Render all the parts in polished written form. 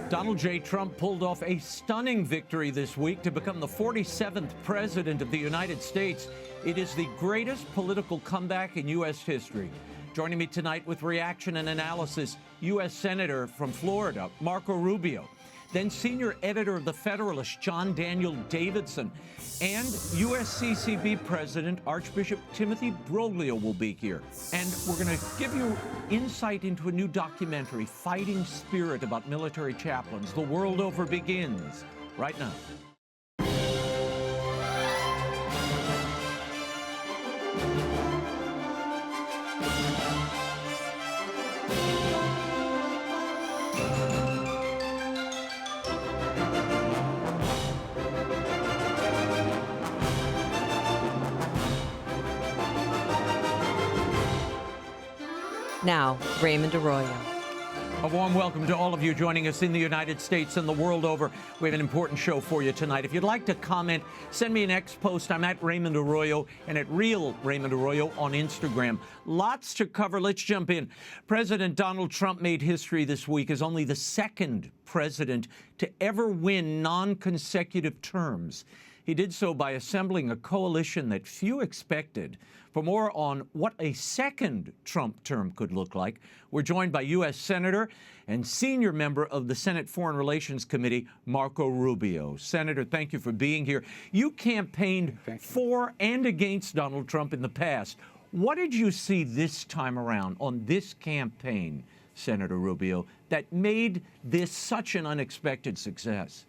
Donald J. Trump pulled off a stunning victory this week to become the 47th president of the United States. It is the greatest political comeback in U.S. history. Joining me tonight with reaction and analysis, U.S. Senator from Florida, Marco Rubio, then senior editor of The Federalist, John Daniel Davidson, and USCCB President Archbishop Timothy Broglio will be here. And we're going to give you insight into a new documentary, Fighting Spirit, about military chaplains. The world over begins right now. Now, Raymond Arroyo. A warm welcome to all of you joining us in the United States and the world over. We have an important show for you tonight. If you'd like to comment, send me an X post. I'm at Raymond Arroyo and at Real Raymond Arroyo on Instagram. Lots to cover. Let's jump in. President Donald Trump made history this week as only the second president to ever win non-consecutive terms. He did so by assembling a coalition that few expected. For more on what a second Trump term could look like, we're joined by U.S. Senator and senior member of the Senate Foreign Relations Committee, Marco Rubio. Senator, thank you for being here. You campaigned for and against Donald Trump in the past. What did you see this time around on this campaign, Senator Rubio, that made this such an unexpected success?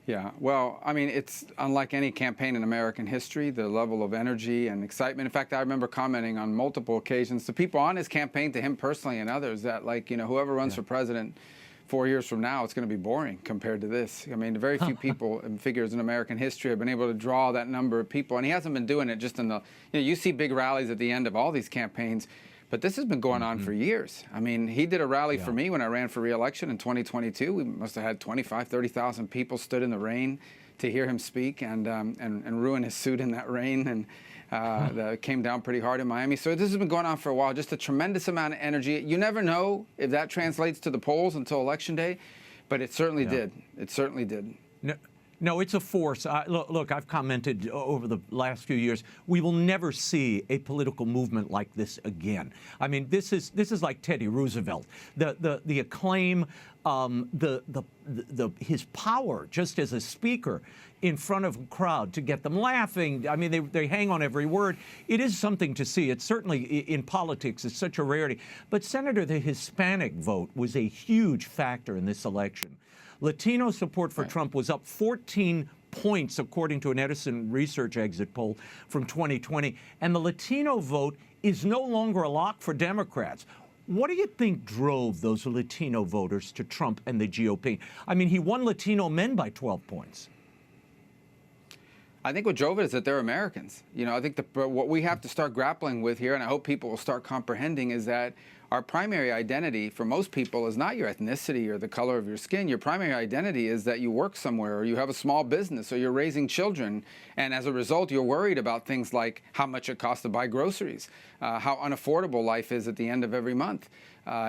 Yeah, well, I mean, it's unlike any campaign in American history, the level of energy and excitement. In fact, I remember commenting on multiple occasions to people on his campaign, to him personally and others, that, like, you know, whoever runs for president 4 years from now, it's going to be boring compared to this. I mean, very few people and figures in American history have been able to draw that number of people. And he hasn't been doing it just in the, you know, you see big rallies at the end of all these campaigns. But this has been going on for years. I mean, he did a rally for me when I ran for re-election in 2022. We must have had 25, 30,000 people stood in the rain to hear him speak and ruin his suit in that rain. And that came down pretty hard in Miami. So this has been going on for a while, just a tremendous amount of energy. You never know if that translates to the polls until Election Day, but it certainly did. It certainly did. No, it's a force. Look, I've commented over the last few years, we will never see a political movement like this again. I mean, this is like Teddy Roosevelt. The acclaim, his power just as a speaker in front of a crowd to get them laughing. I mean, they hang on every word. It is something to see. It's certainly in politics, it's such a rarity. But Senator, the Hispanic vote was a huge factor in this election. Latino support for Trump was up 14 points, according to an Edison Research exit poll from 2020. And the Latino vote is no longer a lock for Democrats. What do you think drove those Latino voters to Trump and the GOP? I mean, he won Latino men by 12 points. I think what drove it is that they're Americans. You know, I think what we have to start grappling with here, and I hope people will start comprehending, is that our primary identity for most people is not your ethnicity or the color of your skin. Your primary identity is that you work somewhere, or you have a small business, or you're raising children. And as a result, you're worried about things like how much it costs to buy groceries, how unaffordable life is at the end of every month.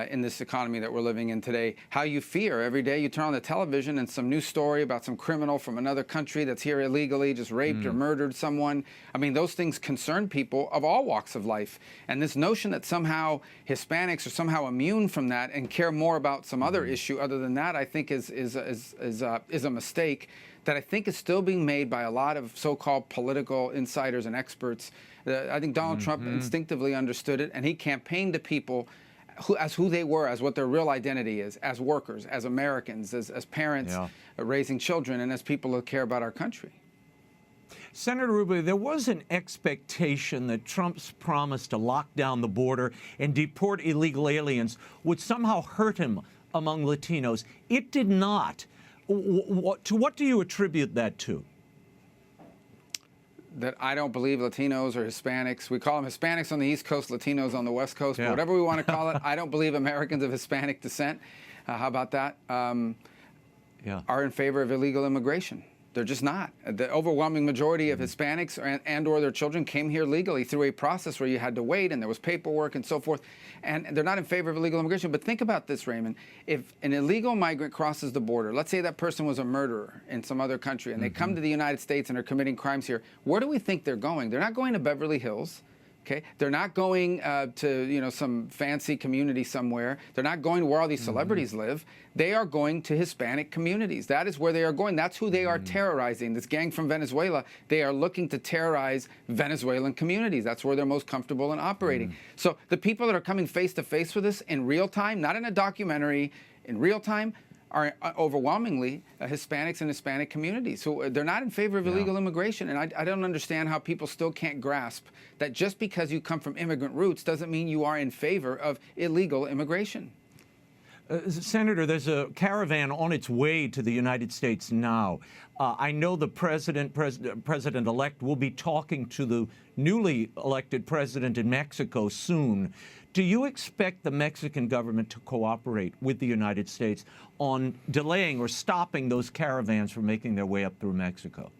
In this economy that we're living in today, how you fear every day you turn on the television and some new story about some criminal from another country that's here illegally, just raped or murdered someone. I mean, those things concern people of all walks of life. And this notion that somehow Hispanics are somehow immune from that and care more about some other issue other than that, I think is a mistake that I think is still being made by a lot of so-called political insiders and experts. I think Donald Trump instinctively understood it, and he campaigned to people who they were, as what their real identity is, as workers, as Americans, as parents raising children, and as people who care about our country. Senator Rubio, there was an expectation that Trump's promise to lock down the border and deport illegal aliens would somehow hurt him among Latinos. It did not. To what do you attribute that to? That I don't believe Latinos or Hispanics. We call them Hispanics on the East Coast, Latinos on the West Coast, but whatever we want to call it. I don't believe Americans of Hispanic descent, how about that, are in favor of illegal immigration. They're just not. The overwhelming majority of Hispanics and or their children came here legally through a process where you had to wait and there was paperwork and so forth. And they're not in favor of illegal immigration. But think about this, Raymond. If an illegal migrant crosses the border, let's say that person was a murderer in some other country, and they come to the United States and are committing crimes here, where do we think they're going? They're not going to Beverly Hills. Okay, they're not going to some fancy community somewhere. They're not going to where all these celebrities live. They are going to Hispanic communities. That is where they are going. That's who they are terrorizing. This gang from Venezuela, they are looking to terrorize Venezuelan communities. That's where they're most comfortable in operating. So the people that are coming face to face with this in real time, not in a documentary, in real time, are overwhelmingly Hispanics and Hispanic communities. So they're not in favor of illegal immigration. And I don't understand how people still can't grasp that just because you come from immigrant roots doesn't mean you are in favor of illegal immigration. Senator, there's a caravan on its way to the United States now. I know the president-elect will be talking to the newly elected president in Mexico soon. Do you expect the Mexican government to cooperate with the United States on delaying or stopping those caravans from making their way up through Mexico?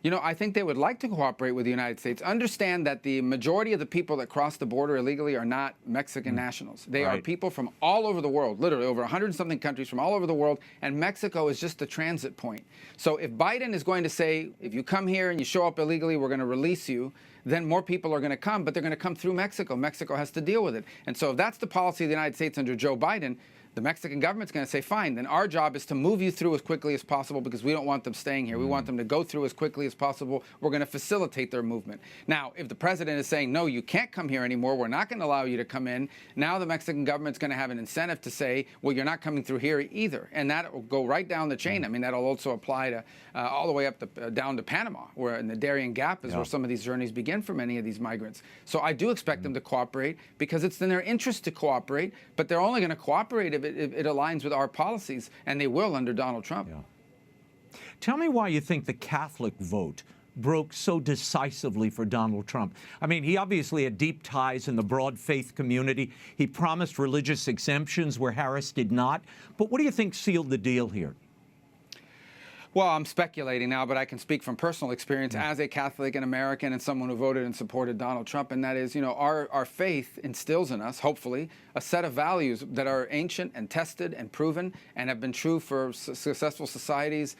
You know, I think they would like to cooperate with the United States. Understand that the majority of the people that cross the border illegally are not Mexican nationals. They are people from all over the world, literally over 100-something countries from all over the world, and Mexico is just a transit point. So if Biden is going to say, if you come here and you show up illegally, we're going to release you, then more people are going to come, but they're going to come through Mexico. Mexico has to deal with it. And so if that's the policy of the United States under Joe Biden, the Mexican government's going to say, fine, then our job is to move you through as quickly as possible because we don't want them staying here. We want them to go through as quickly as possible. We're going to facilitate their movement. Now, if the president is saying, no, you can't come here anymore, we're not going to allow you to come in, now the Mexican government's going to have an incentive to say, well, you're not coming through here either. And that will go right down the chain. I mean, that'll also apply to all the way up down to Panama, where in the Darien Gap is where some of these journeys begin for many of these migrants. So I do expect them to cooperate because it's in their interest to cooperate, but they're only going to cooperate if it aligns with our policies, and they will under Donald Trump. Tell me why you think the Catholic vote broke so decisively for Donald Trump. I mean, he obviously had deep ties in the broad faith community. He promised religious exemptions where Harris did not. But what do you think sealed the deal here? Well, I'm speculating now, but I can speak from personal experience as a Catholic and American and someone who voted and supported Donald Trump, and that is, you know, our faith instills in us, hopefully, a set of values that are ancient and tested and proven and have been true for successful societies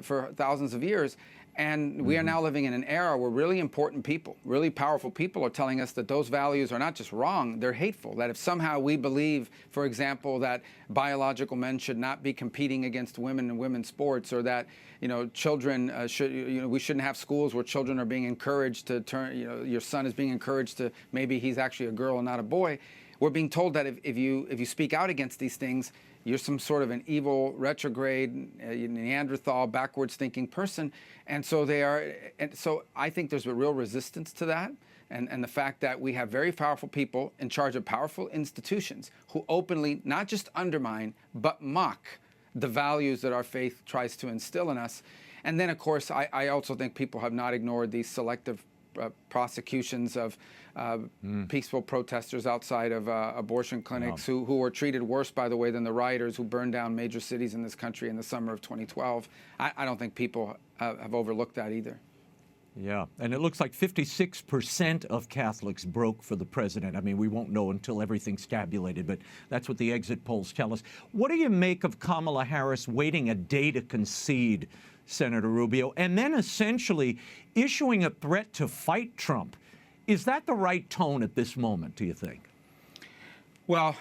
for thousands of years. And we are now living in an era where really important people, really powerful people are telling us that those values are not just wrong, they're hateful. That if somehow we believe, for example, that biological men should not be competing against women in women's sports, or that, you know, children we shouldn't have schools where children are being encouraged to turn, you know, your son is being encouraged to, maybe he's actually a girl and not a boy. We're being told that if you speak out against these things, you're some sort of an evil, retrograde, Neanderthal, backwards-thinking person. And so they are. And so I think there's a real resistance to that. And the fact that we have very powerful people in charge of powerful institutions who openly not just undermine, but mock the values that our faith tries to instill in us. And then, of course, I also think people have not ignored these selective prosecutions of peaceful protesters outside of abortion clinics who were treated worse, by the way, than the rioters who burned down major cities in this country in the summer of 2012. I don't think people have overlooked that either. Yeah, and it looks like 56% of Catholics broke for the president. I mean, we won't know until everything's tabulated, but that's what the exit polls tell us. What do you make of Kamala Harris waiting a day to concede, Senator Rubio, and then essentially issuing a threat to fight Trump? Is that the right tone at this moment, do you think? Well,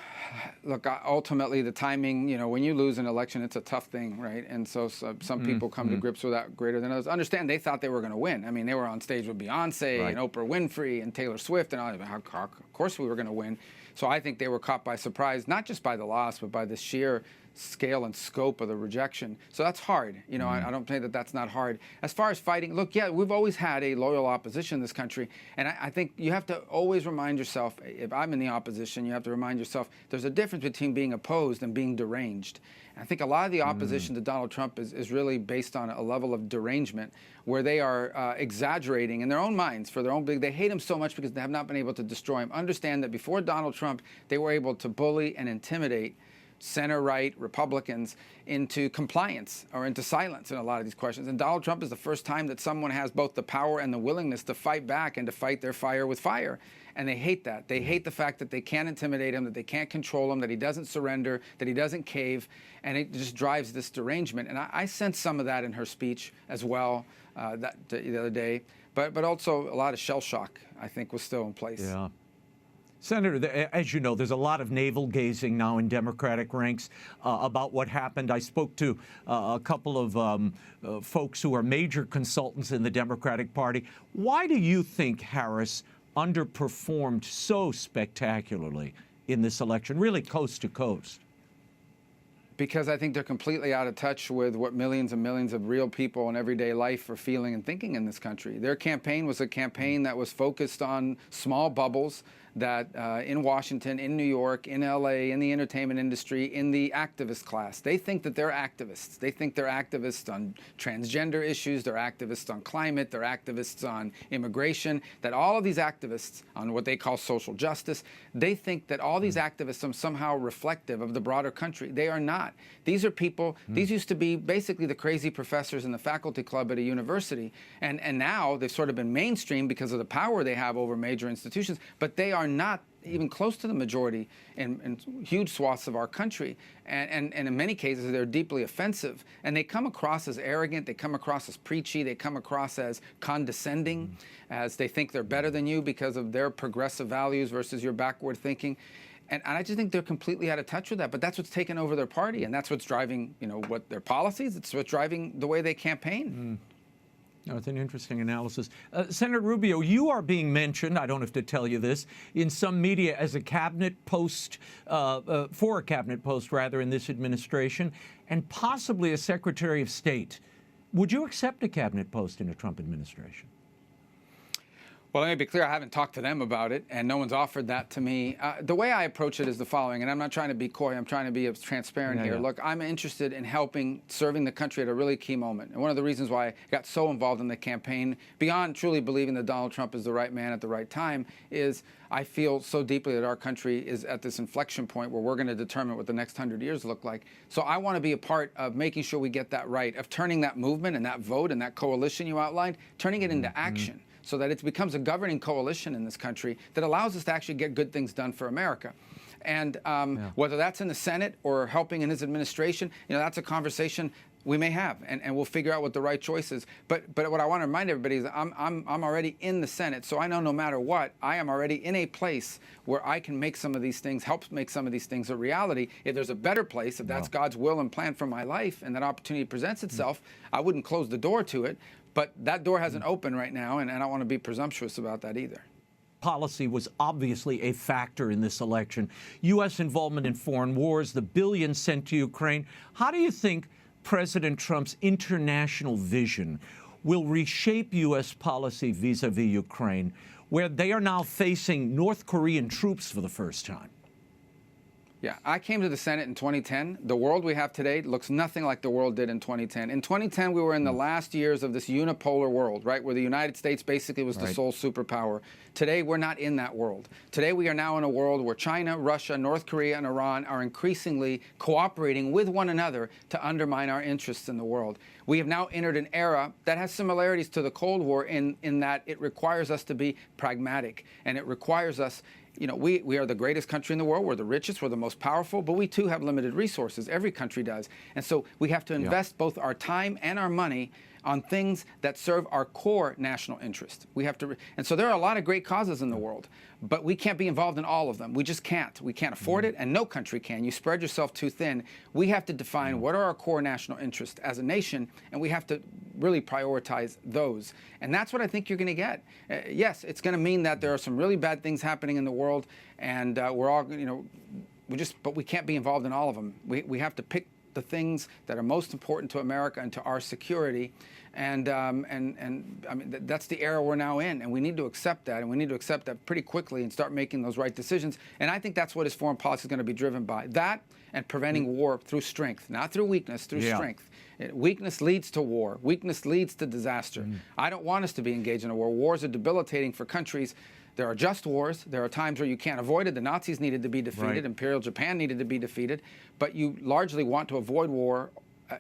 look, ultimately the timing, you know, when you lose an election, it's a tough thing, right? And so some people come to grips with that greater than others. Understand, they thought they were going to win. I mean, they were on stage with Beyonce and Oprah Winfrey and Taylor Swift and all that. Of course we were going to win. So I think they were caught by surprise, not just by the loss, but by the sheer scale and scope of the rejection. So that's hard. You know, I don't think that that's not hard. As far as fighting, look, yeah, we've always had a loyal opposition in this country. And I think you have to always remind yourself, if I'm in the opposition, you have to remind yourself there's a difference between being opposed and being deranged. And I think a lot of the opposition to Donald Trump is really based on a level of derangement where they are exaggerating in their own minds for their own big. They hate him so much because they have not been able to destroy him. Understand that before Donald Trump, they were able to bully and intimidate center-right Republicans into compliance or into silence in a lot of these questions. And Donald Trump is the first time that someone has both the power and the willingness to fight back and to fight their fire with fire. And they hate that. They hate the fact that they can't intimidate him, that they can't control him, that he doesn't surrender, that he doesn't cave, and it just drives this derangement. And I sense some of that in her speech as well the other day, but also a lot of shell shock, I think, was still in place. Yeah. Senator, as you know, there's a lot of navel-gazing now in Democratic ranks about what happened. I spoke to a couple of folks who are major consultants in the Democratic Party. Why do you think Harris underperformed so spectacularly in this election, really coast to coast? Because I think they're completely out of touch with what millions and millions of real people in everyday life are feeling and thinking in this country. Their campaign was a campaign that was focused on small bubbles that in Washington, in New York, in LA, in the entertainment industry, in the activist class. They think that they're activists. They think they're activists on transgender issues, they're activists on climate, they're activists on immigration, that all of these activists on what they call social justice, they think that all these activists are somehow reflective of the broader country. They are not. These are people, these used to be basically the crazy professors in the faculty club at a university, and now they've sort of been mainstream because of the power they have over major institutions, but they are not even close to the majority in huge swaths of our country. And in many cases, they're deeply offensive. And they come across as arrogant, they come across as preachy, they come across as condescending, as they think they're better than you because of their progressive values versus your backward thinking. And I just think they're completely out of touch with that. But that's what's taken over their party, and that's what's driving, what their policies. It's what's driving the way they campaign. No, it's an interesting analysis. Senator Rubio, you are being mentioned, I don't have to tell you this, in some media as a cabinet post, for a cabinet post, rather, in this administration, and possibly a Secretary of State. Would you accept a cabinet post in a Trump administration? Well, let me be clear, I haven't talked to them about it, and no one's offered that to me. The way I approach it is the following, and I'm not trying to be coy, I'm trying to be transparent here. Look, I'm interested in serving the country at a really key moment. And one of the reasons why I got so involved in the campaign, beyond truly believing that Donald Trump is the right man at the right time, is I feel so deeply that our country is at this inflection point where we're going to determine what the next 100 years look like. So I want to be a part of making sure we get that right, of turning that movement and that vote and that coalition you outlined, turning it into action, so that it becomes a governing coalition in this country that allows us to actually get good things done for America. And whether that's in the Senate or helping in his administration, that's a conversation we may have, and we'll figure out what the right choice is. But what I want to remind everybody is I'm already in the Senate, so I know no matter what, I am already in a place where I can make some of these things, help make some of these things a reality. If there's a better place, if that's God's will and plan for my life, and that opportunity presents itself, I wouldn't close the door to it. But that door hasn't opened right now, and I don't want to be presumptuous about that either. Policy was obviously a factor in this election. U.S. involvement in foreign wars, the billions sent to Ukraine. How do you think President Trump's international vision will reshape U.S. policy vis-a-vis Ukraine, where they are now facing North Korean troops for the first time? Yeah, I came to the Senate in 2010. The world we have today looks nothing like the world did in 2010. In 2010, we were in the last years of this unipolar world, right, where the United States basically was the sole superpower. Today, we're not in that world. Today, we are now in a world where China, Russia, North Korea, and Iran are increasingly cooperating with one another to undermine our interests in the world. We have now entered an era that has similarities to the Cold War in that it requires us to be pragmatic, and it requires us. We are the greatest country in the world. We're the richest. We're the most powerful. But we, too, have limited resources. Every country does. And so we have to invest both our time and our money on things that serve our core national interest. We have to, and so there are a lot of great causes in the world, but we can't be involved in all of them. We just can't. We can't afford it, and no country can. You spread yourself too thin. We have to define what are our core national interests as a nation, and we have to really prioritize those. And that's what I think you're going to get. Yes, it's going to mean that there are some really bad things happening in the world, and we're all, but we can't be involved in all of them. We have to pick the things that are most important to America and to our security, and I mean that's the era we're now in, and we need to accept that, and we need to accept that pretty quickly and start making those right decisions. And I think that's what his foreign policy is going to be driven by. That and preventing war through strength, not through weakness, through strength. Weakness leads to war. Weakness leads to disaster. I don't want us to be engaged in a war. Wars are debilitating for countries There are just wars. There are times where you can't avoid it. The Nazis needed to be defeated. Right. Imperial Japan needed to be defeated. But you largely want to avoid war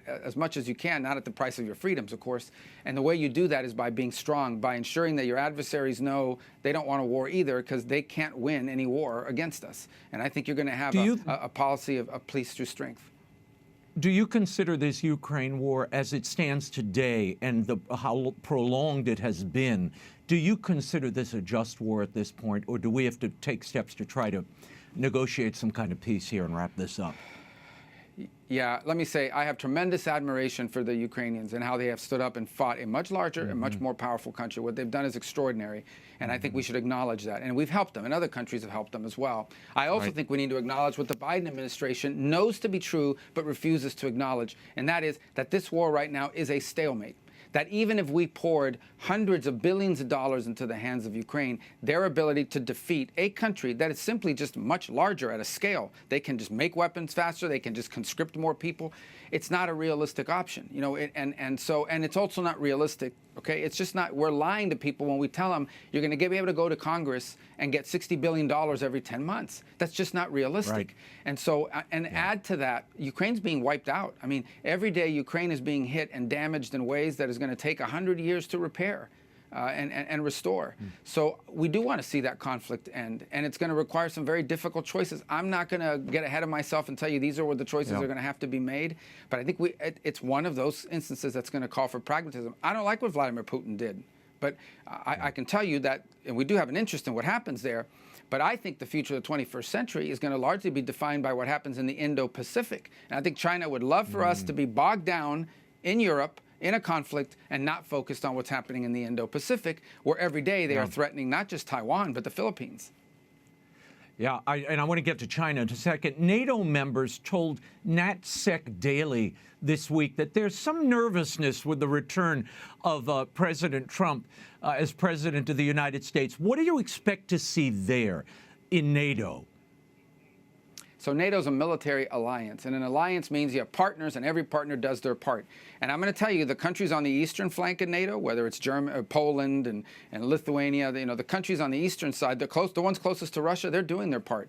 as much as you can, not at the price of your freedoms, of course. And the way you do that is by being strong, by ensuring that your adversaries know they don't want a war either, because they can't win any war against us. And I think you're going to have a policy of peace through strength. Do you consider this Ukraine war, as it stands today, and how prolonged it has been, do you consider this a just war at this point, or do we have to take steps to try to negotiate some kind of peace here and wrap this up? Yeah, let me say, I have tremendous admiration for the Ukrainians and how they have stood up and fought a much larger and much more powerful country. What they've done is extraordinary, and I think we should acknowledge that. And we've helped them, and other countries have helped them as well. I also think we need to acknowledge what the Biden administration knows to be true but refuses to acknowledge, and that is that this war right now is a stalemate. That even if we poured hundreds of billions of dollars into the hands of Ukraine, their ability to defeat a country that is simply just much larger at a scale, they can just make weapons faster, they can just conscript more people. It's not a realistic option, you know. And it's also not realistic. Okay, it's just not. We're lying to people when we tell them you're going to be able to go to Congress and get $60 billion every 10 months. That's just not realistic. Right. And so, add to that, Ukraine's being wiped out. I mean, every day Ukraine is being hit and damaged in ways that is going to take 100 years to repair. And restore. So we do want to see that conflict end, and it's going to require some very difficult choices. I'm not going to get ahead of myself and tell you these are what the choices are going to have to be made, but I think it's one of those instances that's going to call for pragmatism. I don't like what Vladimir Putin did, but I can tell you that, and we do have an interest in what happens there, but I think the future of the 21st century is going to largely be defined by what happens in the Indo-Pacific. And I think China would love for us to be bogged down in Europe in a conflict and not focused on what's happening in the Indo-Pacific, where every day they are threatening not just Taiwan, but the Philippines. Yeah, I want to get to China in a second. NATO members told NatSec Daily this week that there's some nervousness with the return of President Trump as president of the United States. What do you expect to see there in NATO? So NATO's a military alliance, and an alliance means you have partners, and every partner does their part. And I'm going to tell you, the countries on the eastern flank of NATO, whether it's Germany, Poland, and Lithuania, the countries on the eastern side, the ones closest to Russia, they're doing their part.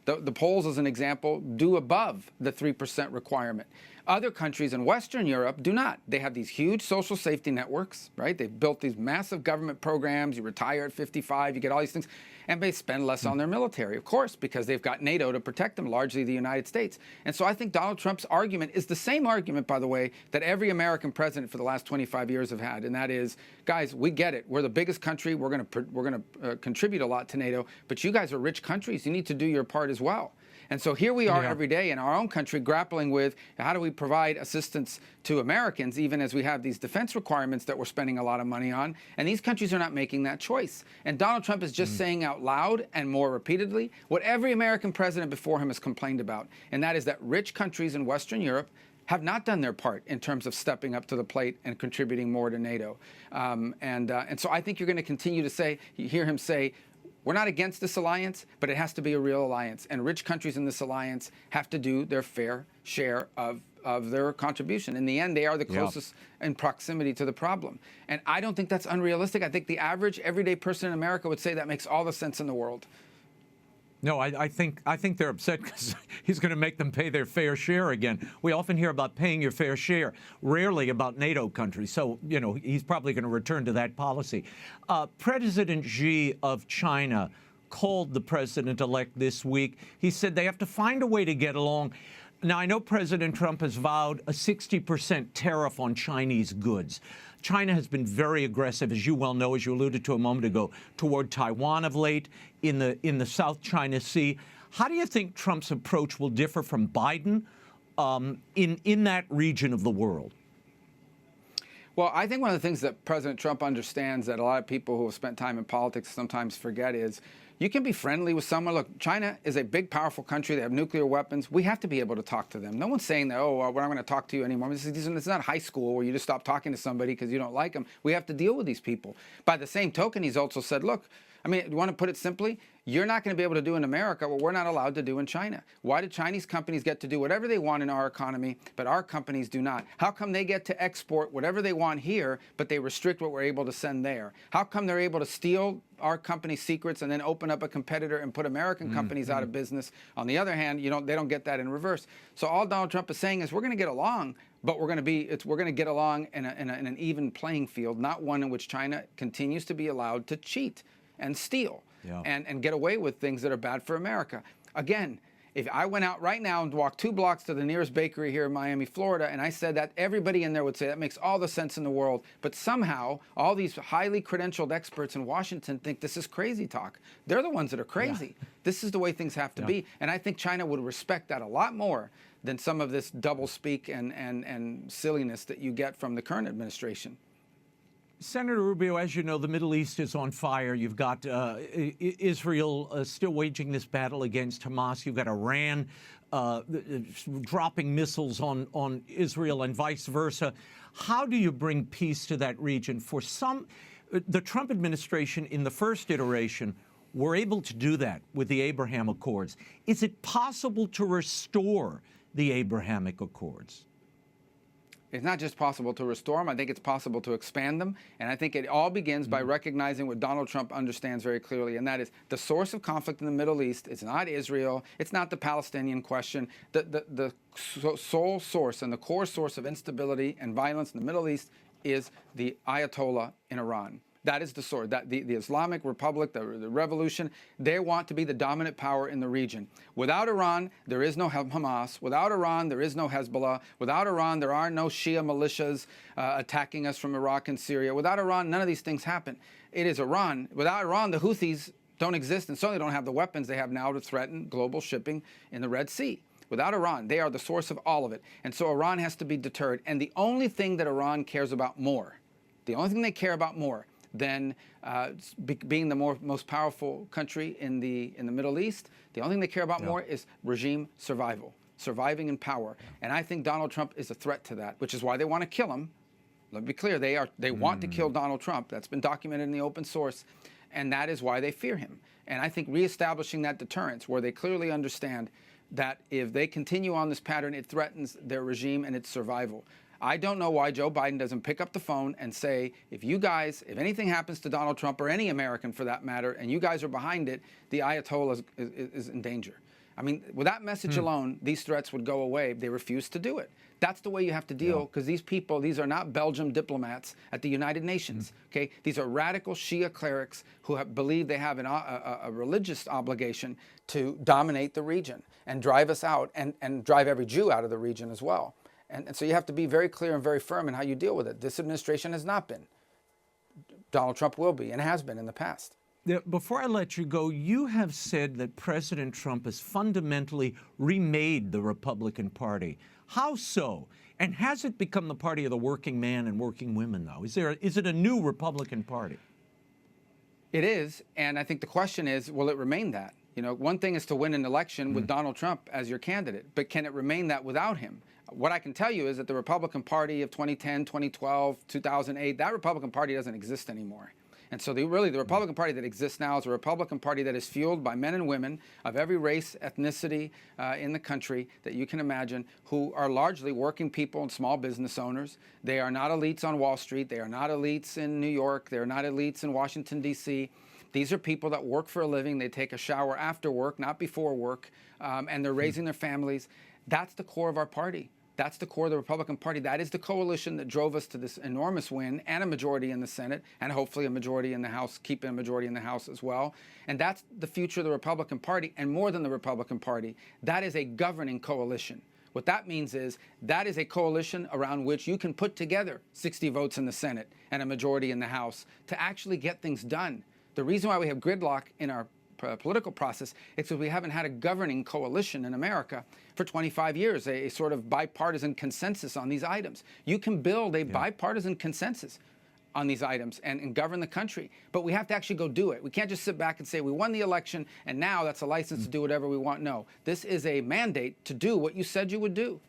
The Poles, as an example, do above the 3% requirement. Other countries in Western Europe do not. They have these huge social safety networks, right? They've built these massive government programs. You retire at 55, you get all these things. And they spend less on their military, of course, because they've got NATO to protect them, largely the United States. And so I think Donald Trump's argument is the same argument, by the way, that every American president for the last 25 years have had. And that is, guys, we get it. We're the biggest country. We're going to contribute a lot to NATO. But you guys are rich countries. You need to do your part as well. And so here we are every day in our own country grappling with how do we provide assistance to Americans, even as we have these defense requirements that we're spending a lot of money on. And these countries are not making that choice. And Donald Trump is just saying out loud and more repeatedly what every American president before him has complained about. And that is that rich countries in Western Europe have not done their part in terms of stepping up to the plate and contributing more to NATO. And so I think you're going to continue to hear him say, we're not against this alliance, but it has to be a real alliance. And rich countries in this alliance have to do their fair share of their contribution. In the end, they are the closest in proximity to the problem. And I don't think that's unrealistic. I think the average everyday person in America would say that makes all the sense in the world. No, I think they're upset because he's going to make them pay their fair share again. We often hear about paying your fair share, rarely about NATO countries. So, he's probably going to return to that policy. President Xi of China called the president-elect this week. He said they have to find a way to get along. Now, I know President Trump has vowed a 60% tariff on Chinese goods. China has been very aggressive, as you well know, as you alluded to a moment ago, toward Taiwan of late, in the South China Sea. How do you think Trump's approach will differ from Biden in that region of the world? Well, I think one of the things that President Trump understands that a lot of people who have spent time in politics sometimes forget is you can be friendly with someone. Look, China is a big, powerful country. They have nuclear weapons. We have to be able to talk to them. No one's saying that, we're not going to talk to you anymore. It's not high school where you just stop talking to somebody because you don't like them. We have to deal with these people. By the same token, he's also said, look, I mean, you want to put it simply, you're not going to be able to do in America what we're not allowed to do in China. Why do Chinese companies get to do whatever they want in our economy, but our companies do not? How come they get to export whatever they want here, but they restrict what we're able to send there? How come they're able to steal our company's secrets and then open up a competitor and put American companies out of business? On the other hand, they don't get that in reverse. So all Donald Trump is saying is we're going to get along, but we're going to get along in an even playing field, not one in which China continues to be allowed to cheat and steal. Yeah. And get away with things that are bad for America. Again, if I went out right now and walked 2 blocks to the nearest bakery here in Miami, Florida, and I said that, everybody in there would say that makes all the sense in the world. But somehow, all these highly credentialed experts in Washington think this is crazy talk. They're the ones that are crazy. Yeah. This is the way things have to be. And I think China would respect that a lot more than some of this doublespeak and silliness that you get from the current administration. Senator Rubio, as you know, the Middle East is on fire. You've got Israel still waging this battle against Hamas. You've got Iran dropping missiles on Israel and vice versa. How do you bring peace to that region? For some, the Trump administration in the first iteration were able to do that with the Abraham Accords. Is it possible to restore the Abrahamic Accords? It's not just possible to restore them. I think it's possible to expand them. And I think it all begins by recognizing what Donald Trump understands very clearly, and that is the source of conflict in the Middle East is not Israel. It's not the Palestinian question. The sole source and the core source of instability and violence in the Middle East is the Ayatollah in Iran. That is the source. That the Islamic Republic, the revolution, they want to be the dominant power in the region. Without Iran, there is no Hamas. Without Iran, there is no Hezbollah. Without Iran, there are no Shia militias attacking us from Iraq and Syria. Without Iran, none of these things happen. It is Iran. Without Iran, the Houthis don't exist and certainly don't have the weapons they have now to threaten global shipping in the Red Sea. Without Iran, they are the source of all of it. And so Iran has to be deterred. And the only thing that Iran cares about more, the only thing they care about more than being the most powerful country in the Middle East, the only thing they care about more is regime survival, surviving in power. And I think Donald Trump is a threat to that, which is why they want to kill him. Let me be clear, they want to kill Donald Trump. That's been documented in the open source, and that is why they fear him. And I think reestablishing that deterrence, where they clearly understand that if they continue on this pattern, it threatens their regime and its survival. I don't know why Joe Biden doesn't pick up the phone and say, if anything happens to Donald Trump or any American for that matter, and you guys are behind it, the Ayatollah is in danger. I mean, with that message alone, these threats would go away. They refuse to do it. That's the way you have to deal, because these people, these are not Belgium diplomats at the United Nations. Okay, these are radical Shia clerics who believe they have a religious obligation to dominate the region and drive us out and drive every Jew out of the region as well. And so you have to be very clear and very firm in how you deal with it. This administration has not been. Donald Trump will be and has been in the past. Before I let you go, you have said that President Trump has fundamentally remade the Republican Party. How so? And has it become the party of the working man and working women, though? Is it a new Republican Party? It is, and I think the question is, will it remain that? You know, one thing is to win an election with Donald Trump as your candidate, but can it remain that without him? What I can tell you is that the Republican Party of 2010, 2012, 2008, that Republican Party doesn't exist anymore. And so the Republican Party that exists now is a Republican Party that is fueled by men and women of every race, ethnicity in the country that you can imagine, who are largely working people and small business owners. They are not elites on Wall Street. They are not elites in New York. They are not elites in Washington, D.C. These are people that work for a living. They take a shower after work, not before work, and they're raising their families. That's the core of our party. That's the core of the Republican Party. That is the coalition that drove us to this enormous win and a majority in the Senate and hopefully a majority in the House, keeping a majority in the House as well. And that's the future of the Republican Party. And more than the Republican Party, that is a governing coalition. What that means is that is a coalition around which you can put together 60 votes in the Senate and a majority in the House to actually get things done. The reason why we have gridlock in our political process is because we haven't had a governing coalition in America for 25 years, a sort of bipartisan consensus on these items. You can build a bipartisan consensus on these items and govern the country, but we have to actually go do it. We can't just sit back and say we won the election and now that's a license to do whatever we want. No, this is a mandate to do what you said you would do.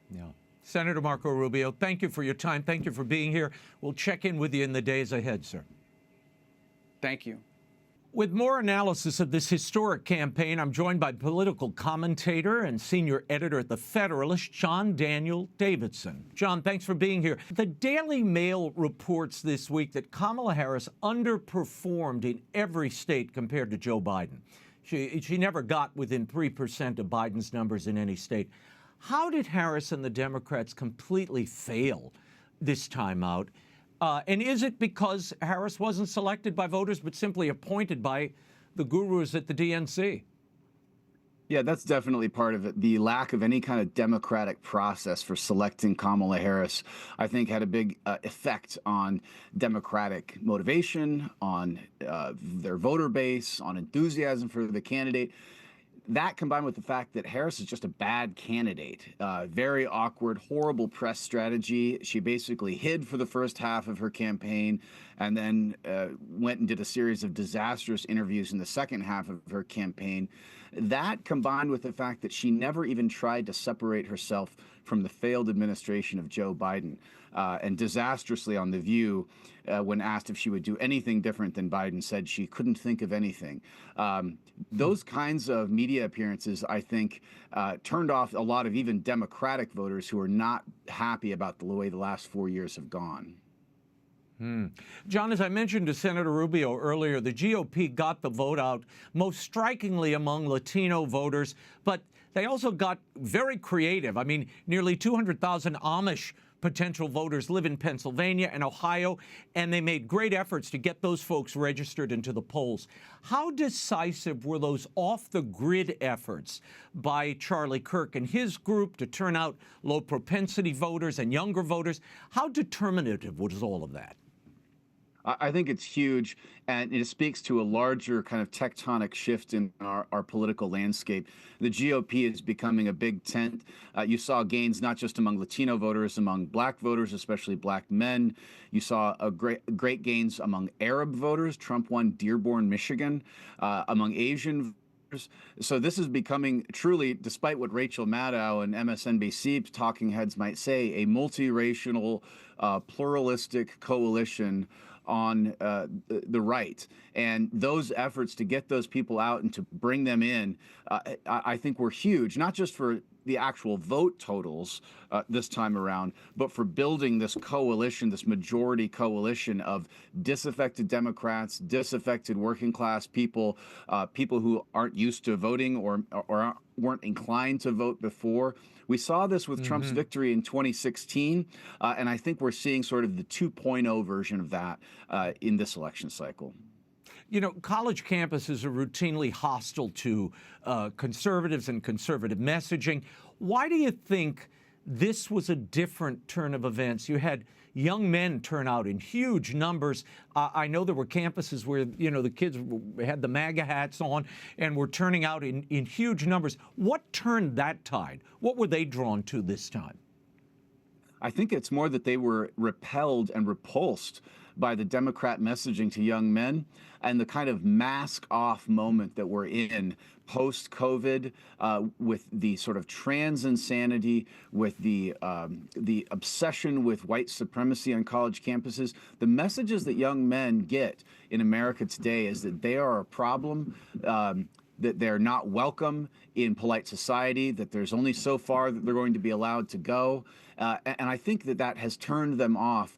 Yeah. Senator Marco Rubio, thank you for your time. Thank you for being here. We'll check in with you in the days ahead, sir. Thank you. With more analysis of this historic campaign, I'm joined by political commentator and senior editor at The Federalist, John Daniel Davidson. John, thanks for being here. The Daily Mail reports this week that Kamala Harris underperformed in every state compared to Joe Biden. She never got within 3% of Biden's numbers in any state. How did Harris and the Democrats completely fail this time out? And is it because Harris wasn't selected by voters but simply appointed by the gurus at the DNC? Yeah, that's definitely part of it. The lack of any kind of democratic process for selecting Kamala Harris, I think, had a big effect on Democratic motivation, on their voter base, on enthusiasm for the candidate. That combined with the fact that Harris is just a bad candidate, very awkward, horrible press strategy. She basically hid for the first half of her campaign and then went and did a series of disastrous interviews in the second half of her campaign. That combined with the fact that she never even tried to separate herself from the failed administration of Joe Biden, and disastrously on The View, when asked if she would do anything different than Biden, said she couldn't think of anything. Those kinds of media appearances, I think, turned off a lot of even Democratic voters who are not happy about the way the last 4 years have gone. John, as I mentioned to Senator Rubio earlier, the GOP got the vote out most strikingly among Latino voters, but they also got very creative. I mean, nearly 200,000 Amish potential voters live in Pennsylvania and Ohio, and they made great efforts to get those folks registered into the polls. How decisive were those off-the-grid efforts by Charlie Kirk and his group to turn out low-propensity voters and younger voters? How determinative was all of that? I think it's huge, and it speaks to a larger kind of tectonic shift in our political landscape. The GOP is becoming a big tent. You saw gains not just among Latino voters, among black voters, especially black men. You saw great gains among Arab voters. Trump won Dearborn, Michigan, among Asian voters. So this is becoming truly, despite what Rachel Maddow and MSNBC talking heads might say, a multiracial, pluralistic coalition on the right. And those efforts to get those people out and to bring them in, I think were huge, not just for the actual vote totals this time around, but for building this coalition, this majority coalition of disaffected Democrats, disaffected working class people, people who aren't used to voting or weren't inclined to vote before. We saw this with Trump's victory in 2016, and I think we're seeing sort of the 2.0 version of that in this election cycle. You know, college campuses are routinely hostile to conservatives and conservative messaging. Why do you think this was a different turn of events? You had young men turn out in huge numbers. I know there were campuses where, you know, the kids had the MAGA hats on and were turning out in huge numbers. What turned that tide? What were they drawn to this time? I think it's more that they were repelled and repulsed by the Democrat messaging to young men and the kind of mask-off moment that we're in post-COVID, with the sort of trans insanity, with the obsession with white supremacy on college campuses. The messages that young men get in America today is that they are a problem, that they're not welcome in polite society, that there's only so far that they're going to be allowed to go. And I think that that has turned them off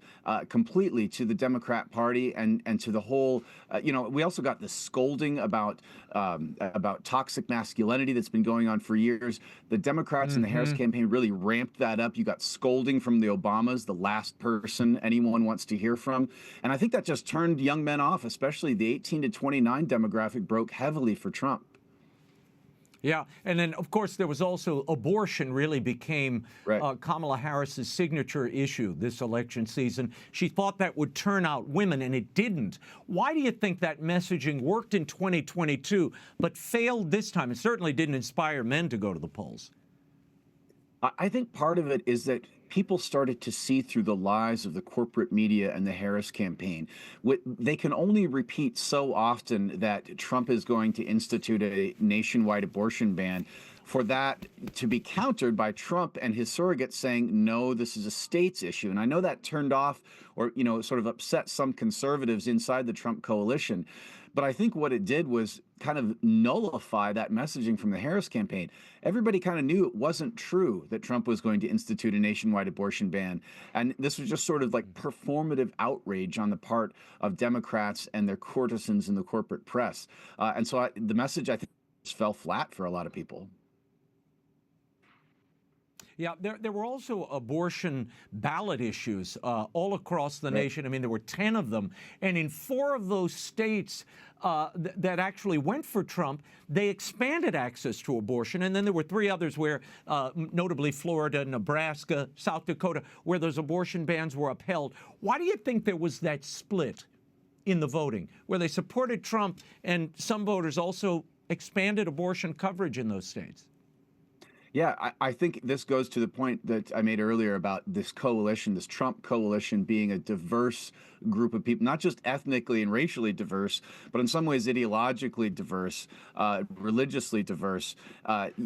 completely to the Democrat Party and to the whole, you know, we also got the scolding about toxic masculinity that's been going on for years. The Democrats in the Harris campaign really ramped that up. You got scolding from the Obamas, the last person anyone wants to hear from. And I think that just turned young men off, especially the 18 to 29 demographic broke heavily for Trump. Yeah, and then, of course, there was also abortion really became Kamala Harris's signature issue this election season. She thought that would turn out women, and it didn't. Why do you think that messaging worked in 2022 but failed this time? It certainly didn't inspire men to go to the polls. I think part of it is that people started to see through the lies of the corporate media and the Harris campaign. They can only repeat so often that Trump is going to institute a nationwide abortion ban for that to be countered by Trump and his surrogates saying, no, this is a state's issue. And I know that turned off or, you know, sort of upset some conservatives inside the Trump coalition. But I think what it did was kind of nullify that messaging from the Harris campaign. Everybody kind of knew it wasn't true that Trump was going to institute a nationwide abortion ban. And this was just sort of like performative outrage on the part of Democrats and their courtesans in the corporate press. And so the message, I think, just fell flat for a lot of people. Yeah, there were also abortion ballot issues all across the nation. I mean, there were 10 of them. And in 4 of those states that actually went for Trump, they expanded access to abortion. And then there were 3 others where, notably Florida, Nebraska, South Dakota, where those abortion bans were upheld. Why do you think there was that split in the voting, where they supported Trump and some voters also expanded abortion coverage in those states? Yeah, I think this goes to the point that I made earlier about this coalition, this Trump coalition being a diverse group of people, not just ethnically and racially diverse, but in some ways ideologically diverse, religiously diverse.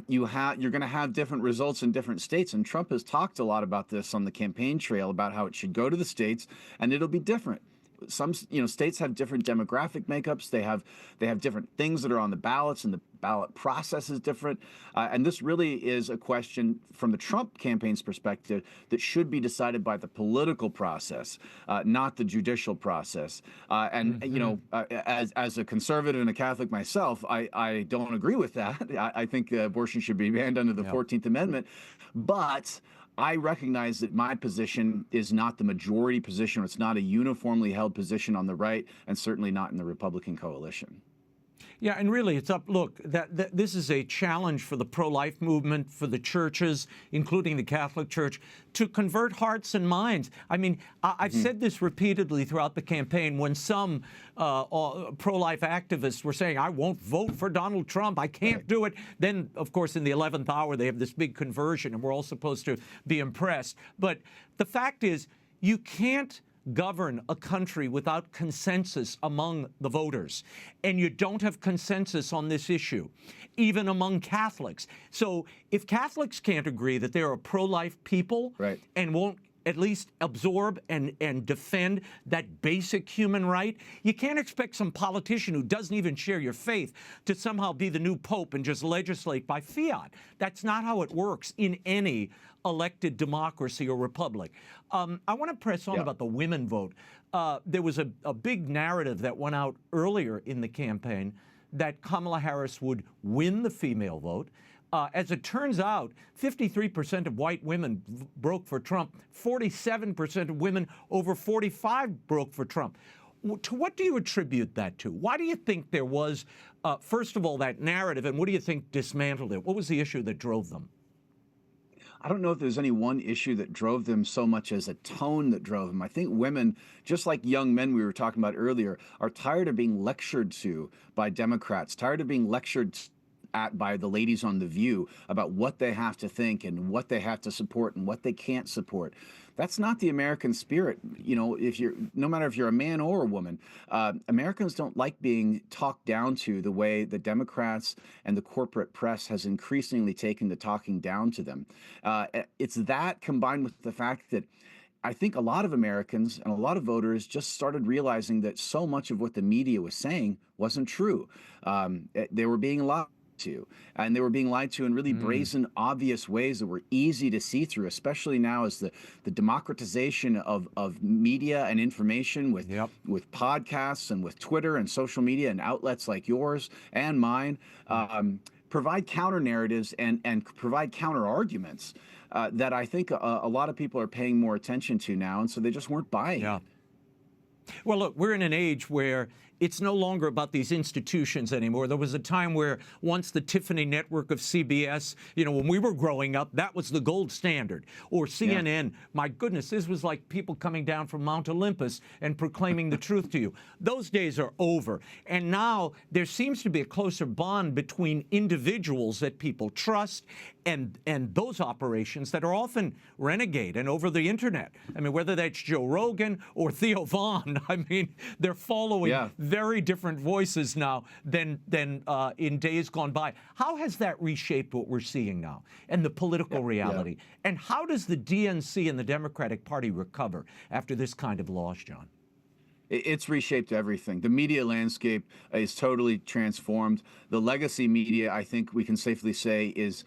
You're going to have different results in different states, and Trump has talked a lot about this on the campaign trail about how it should go to the states, and it'll be different. Some states have different demographic makeups. They have different things that are on the ballots, and the ballot process is different. And this really is a question from the Trump campaign's perspective that should be decided by the political process, not the judicial process. As a conservative and a Catholic myself, I don't agree with that. I think abortion should be banned under the 14th Amendment, but I recognize that my position is not the majority position, or it's not a uniformly held position on the right, and certainly not in the Republican coalition. Yeah, and really, it's up. Look, this is a challenge for the pro-life movement, for the churches, including the Catholic Church, to convert hearts and minds. I mean, I've said this repeatedly throughout the campaign. When some pro-life activists were saying, "I won't vote for Donald Trump. I can't do it," then, of course, in the 11th hour, they have this big conversion, and we're all supposed to be impressed. But the fact is, you can't govern a country without consensus among the voters. And you don't have consensus on this issue, even among Catholics. So if Catholics can't agree that they're a pro-life people and won't at least absorb and defend that basic human right, you can't expect some politician who doesn't even share your faith to somehow be the new pope and just legislate by fiat. That's not how it works in any elected democracy or republic. I want to press on about the women vote. There was a big narrative that went out earlier in the campaign that Kamala Harris would win the female vote. As it turns out, 53% of white women broke for Trump. 47% of women over 45 broke for Trump. To what do you attribute that to? Why do you think there was, first of all, that narrative, and what do you think dismantled it? What was the issue that drove them? I don't know if there's any one issue that drove them so much as a tone that drove them. I think women, just like young men we were talking about earlier, are tired of being lectured to by Democrats, tired of being lectured at by the ladies on The View about what they have to think and what they have to support and what they can't support. That's not the American spirit. You know, no matter if you're a man or a woman, Americans don't like being talked down to the way the Democrats and the corporate press has increasingly taken to talking down to them. It's that combined with the fact that I think a lot of Americans and a lot of voters just started realizing that so much of what the media was saying wasn't true. They were being lied to, and they were being lied to in really brazen, obvious ways that were easy to see through, especially now as the democratization of media and information with podcasts and with Twitter and social media and outlets like yours and mine provide counter narratives and provide counter arguments that I think a lot of people are paying more attention to now, and so they just weren't buying it. Well, look, we're in an age where it's no longer about these institutions anymore. There was a time where once the Tiffany network of CBS, you know, when we were growing up, that was the gold standard. Or CNN. My goodness, this was like people coming down from Mount Olympus and proclaiming the truth to you. Those days are over. And now there seems to be a closer bond between individuals that people trust and those operations that are often renegade and over the internet. I mean, whether that's Joe Rogan or Theo Vaughn, I mean, they're following very different voices now than in days gone by. How has that reshaped what we're seeing now and the political reality? And how does the DNC and the Democratic Party recover after this kind of loss, John? It's reshaped everything. The media landscape is totally transformed. The legacy media, I think we can safely say, is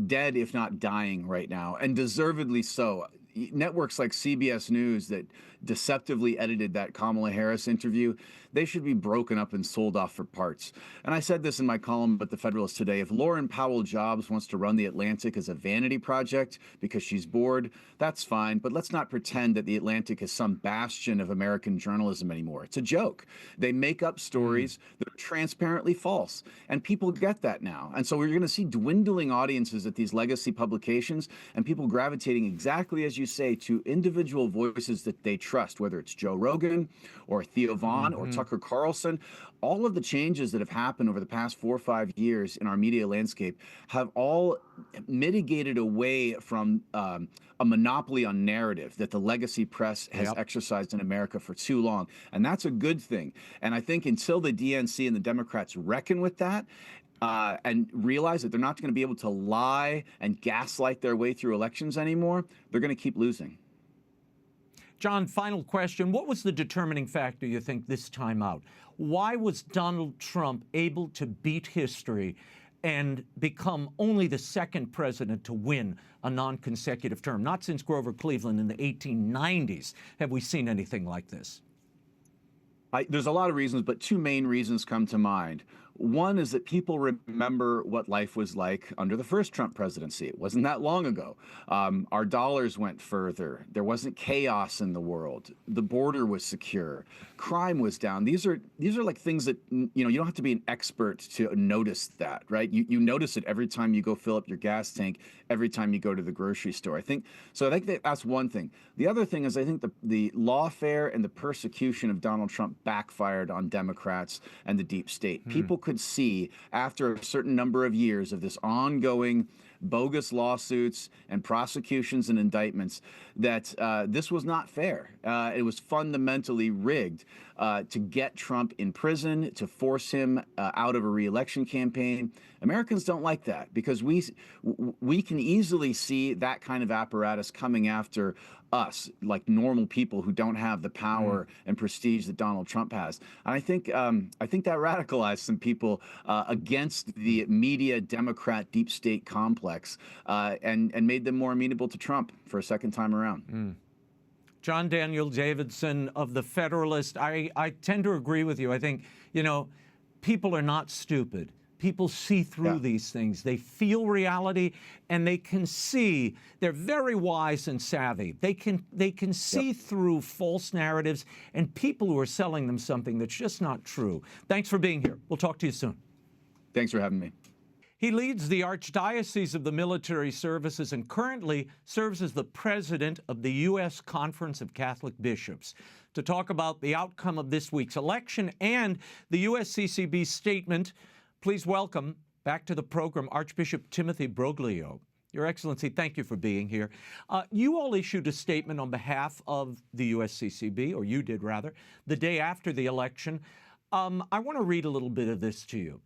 dead, if not dying right now, and deservedly so. Networks like CBS News that deceptively edited that Kamala Harris interview, they should be broken up and sold off for parts. And I said this in my column at the Federalist today. If Lauren Powell Jobs wants to run the Atlantic as a vanity project because she's bored, that's fine. But let's not pretend that the Atlantic is some bastion of American journalism anymore. It's a joke. They make up stories that are transparently false. And people get that now. And so we're going to see dwindling audiences at these legacy publications and people gravitating exactly as you say to individual voices that they trust, whether it's Joe Rogan or Theo Vaughn or Tucker Carlson. All of the changes that have happened over the past 4 or 5 years in our media landscape have all mitigated away from a monopoly on narrative that the legacy press has exercised in America for too long. And that's a good thing. And I think until the DNC and the Democrats reckon with that, and realize that they're not going to be able to lie and gaslight their way through elections anymore, they're going to keep losing. John, final question. What was the determining factor, you think, this time out? Why was Donald Trump able to beat history and become only the second president to win a non-consecutive term? Not since Grover Cleveland in the 1890s have we seen anything like this. There's a lot of reasons, but two main reasons come to mind. One is that people remember what life was like under the first Trump presidency. It wasn't that long ago. Our dollars went further. There wasn't chaos in the world. The border was secure. Crime was down. These are like things that, you don't have to be an expert to notice that, right? You notice it every time you go fill up your gas tank, every time you go to the grocery store. I think that's one thing. The other thing is I think the lawfare and the persecution of Donald Trump backfired on Democrats and the deep state. People could see after a certain number of years of this ongoing bogus lawsuits and prosecutions and indictments that this was not fair. It was fundamentally rigged to get Trump in prison, to force him out of a re-election campaign. Americans don't like that because we can easily see that kind of apparatus coming after us, like normal people who don't have the power and prestige that Donald Trump has. And I think that radicalized some people against the media Democrat deep state complex and made them more amenable to Trump for a second time around. John Daniel Davidson of The Federalist, I tend to agree with you. I think, people are not stupid. People see through these things. They feel reality, and they can see. They're very wise and savvy. They can see through false narratives and people who are selling them something that's just not true. Thanks for being here. We'll talk to you soon. Thanks for having me. He leads the Archdiocese of the Military Services and currently serves as the president of the U.S. Conference of Catholic Bishops. To talk about the outcome of this week's election and the USCCB statement, please welcome back to the program Archbishop Timothy Broglio. Your Excellency, thank you for being here. You all issued a statement on behalf of the USCCB, or you did rather, the day after the election. I want to read a little bit of this to you.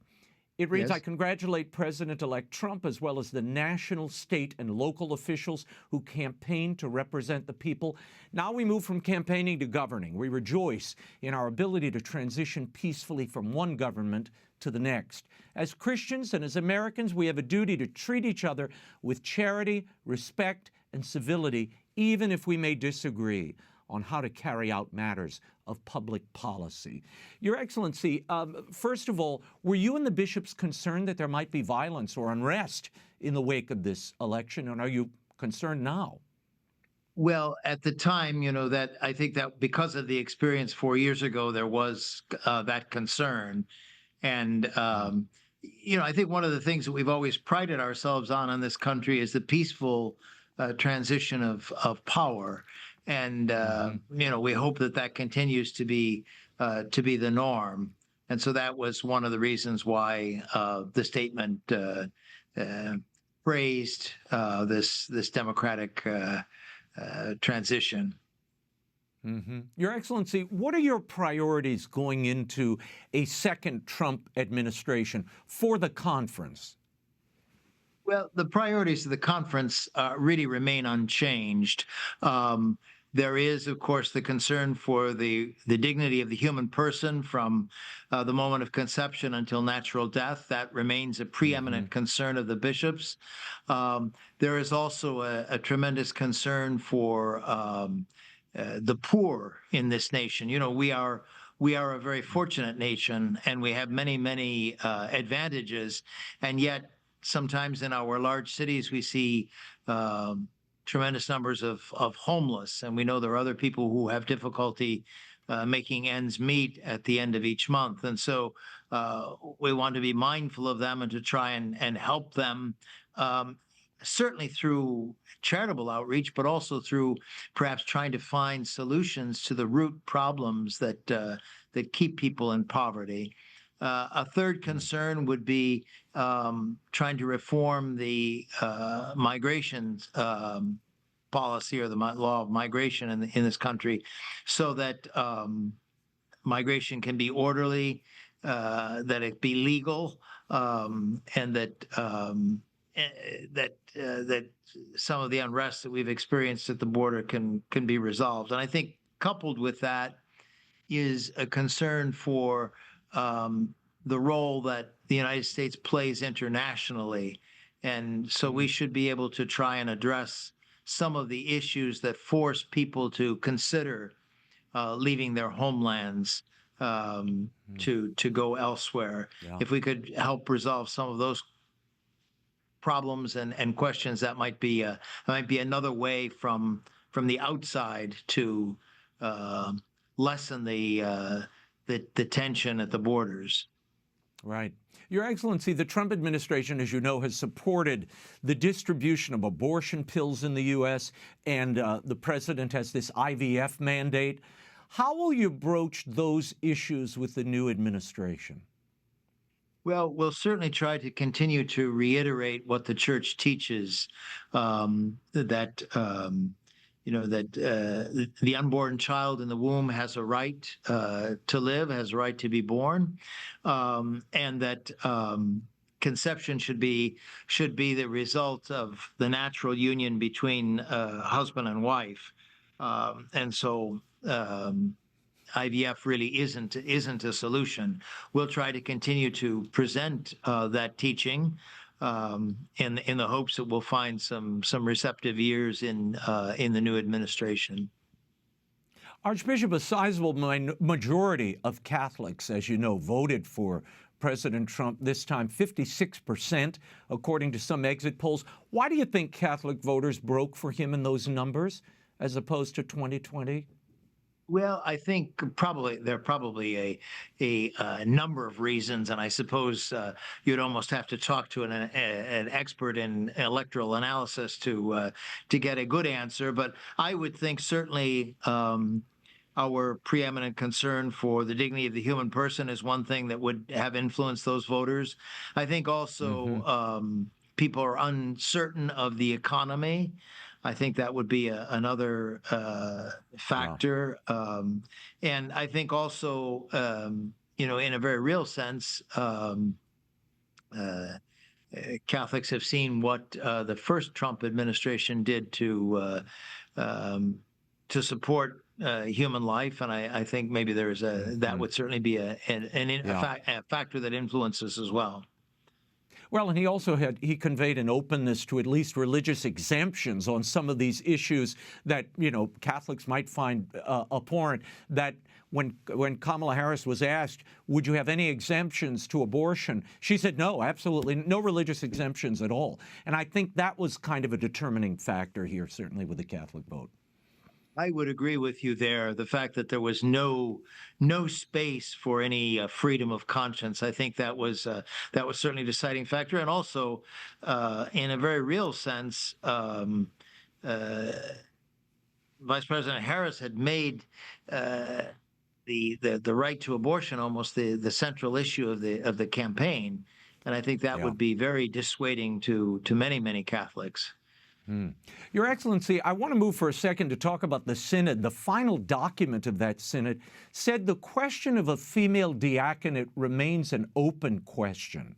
It reads, I congratulate President-elect Trump as well as the national, state, and local officials who campaigned to represent the people. Now we move from campaigning to governing. We rejoice in our ability to transition peacefully from one government to the next. As Christians and as Americans, we have a duty to treat each other with charity, respect, and civility, even if we may disagree on how to carry out matters of public policy. Your Excellency, first of all, were you and the bishops concerned that there might be violence or unrest in the wake of this election, and are you concerned now? Well, at the time, that I think that because of the experience 4 years ago, there was that concern. And, I think one of the things that we've always prided ourselves on in this country is the peaceful transition of power. And, we hope that continues to be the norm. And so that was one of the reasons why the statement praised this democratic transition. Your Excellency, what are your priorities going into a second Trump administration for the conference? Well, the priorities of the conference really remain unchanged. There is, of course, the concern for the dignity of the human person from the moment of conception until natural death. That remains a preeminent concern of the bishops. There is also a tremendous concern for the poor in this nation. You know, we are a very fortunate nation, and we have many advantages, and yet sometimes in our large cities we see tremendous numbers of homeless, and we know there are other people who have difficulty making ends meet at the end of each month. And so we want to be mindful of them and to try and help them, certainly through charitable outreach, but also through perhaps trying to find solutions to the root problems that keep people in poverty. A third concern would be trying to reform the migration policy, or the law of migration in this country, so that migration can be orderly, that it be legal, and that some of the unrest that we've experienced at the border can be resolved. And I think coupled with that is a concern for the role that the United States plays internationally. And so we should be able to try and address some of the issues that force people to consider leaving their homelands to go elsewhere. Yeah. If we could help resolve some of those problems and questions, that might be another way from the outside to lessen the tension at the borders. Right. Your Excellency, the Trump administration, as you know, has supported the distribution of abortion pills in the U.S., and the president has this IVF mandate. How will you broach those issues with the new administration? Well, we'll certainly try to continue to reiterate what the church teaches, that the unborn child in the womb has a right to live, has a right to be born, and that conception should be the result of the natural union between husband and wife, and so IVF really isn't a solution. We'll try to continue to present that teaching in the hopes that we'll find some receptive ears in the new administration. Archbishop, a sizable majority of Catholics, as you know, voted for President Trump this time, 56%, according to some exit polls. Why do you think Catholic voters broke for him in those numbers as opposed to 2020? Well, I think there are probably a number of reasons, and I suppose you'd almost have to talk to an expert in electoral analysis to get a good answer. But I would think certainly our preeminent concern for the dignity of the human person is one thing that would have influenced those voters. I think also people are uncertain of the economy. I think that would be another factor. Wow. And I think also, in a very real sense, Catholics have seen what the first Trump administration did to support human life, and I think maybe there's that would certainly be a factor that influences as well. Well, and he conveyed an openness to at least religious exemptions on some of these issues that, Catholics might find abhorrent. That when Kamala Harris was asked, would you have any exemptions to abortion? She said, no, absolutely no religious exemptions at all. And I think that was kind of a determining factor here, certainly with the Catholic vote. I would agree with you there. The fact that there was no space for any freedom of conscience, I think that was certainly a deciding factor. And also, in a very real sense, Vice President Harris had made the right to abortion almost the central issue of the campaign, and I think that would be very dissuading to many Catholics. Your Excellency, I want to move for a second to talk about the Synod. The final document of that Synod said the question of a female diaconate remains an open question.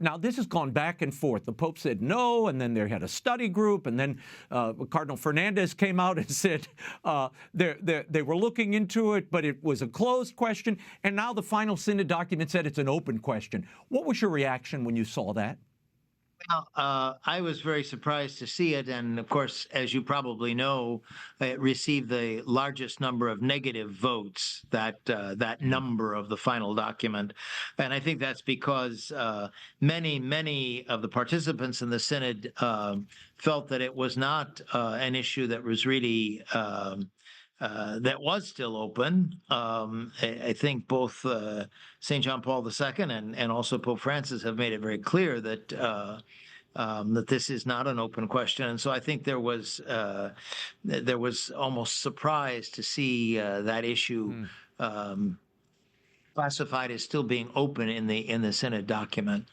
Now, this has gone back and forth. The Pope said no, and then they had a study group, and then Cardinal Fernandez came out and said they were looking into it, but it was a closed question. And now the final synod document said it's an open question. What was your reaction when you saw that? Well, I was very surprised to see it, and of course, as you probably know, it received the largest number of negative votes. That number of the final document, and I think that's because many of the participants in the synod felt that it was not an issue that was really that was still open. I think both St. John Paul II and also Pope Francis have made it very clear that that this is not an open question, and so I think there was almost surprise to see that issue classified as still being open in the synod document.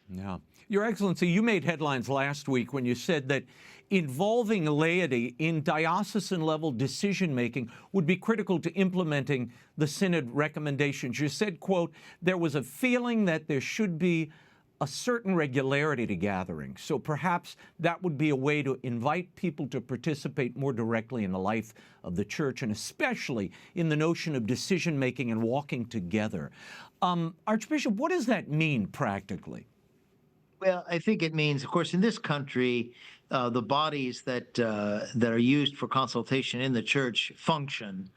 Yeah. Your Excellency, you made headlines last week when you said that involving laity in diocesan-level decision-making would be critical to implementing the synod recommendations. You said, quote, there was a feeling that there should be a certain regularity to gatherings. So perhaps that would be a way to invite people to participate more directly in the life of the church, and especially in the notion of decision-making and walking together. Archbishop, what does that mean practically? Well, I think it means, of course, in this country, the bodies that are used for consultation in the church function,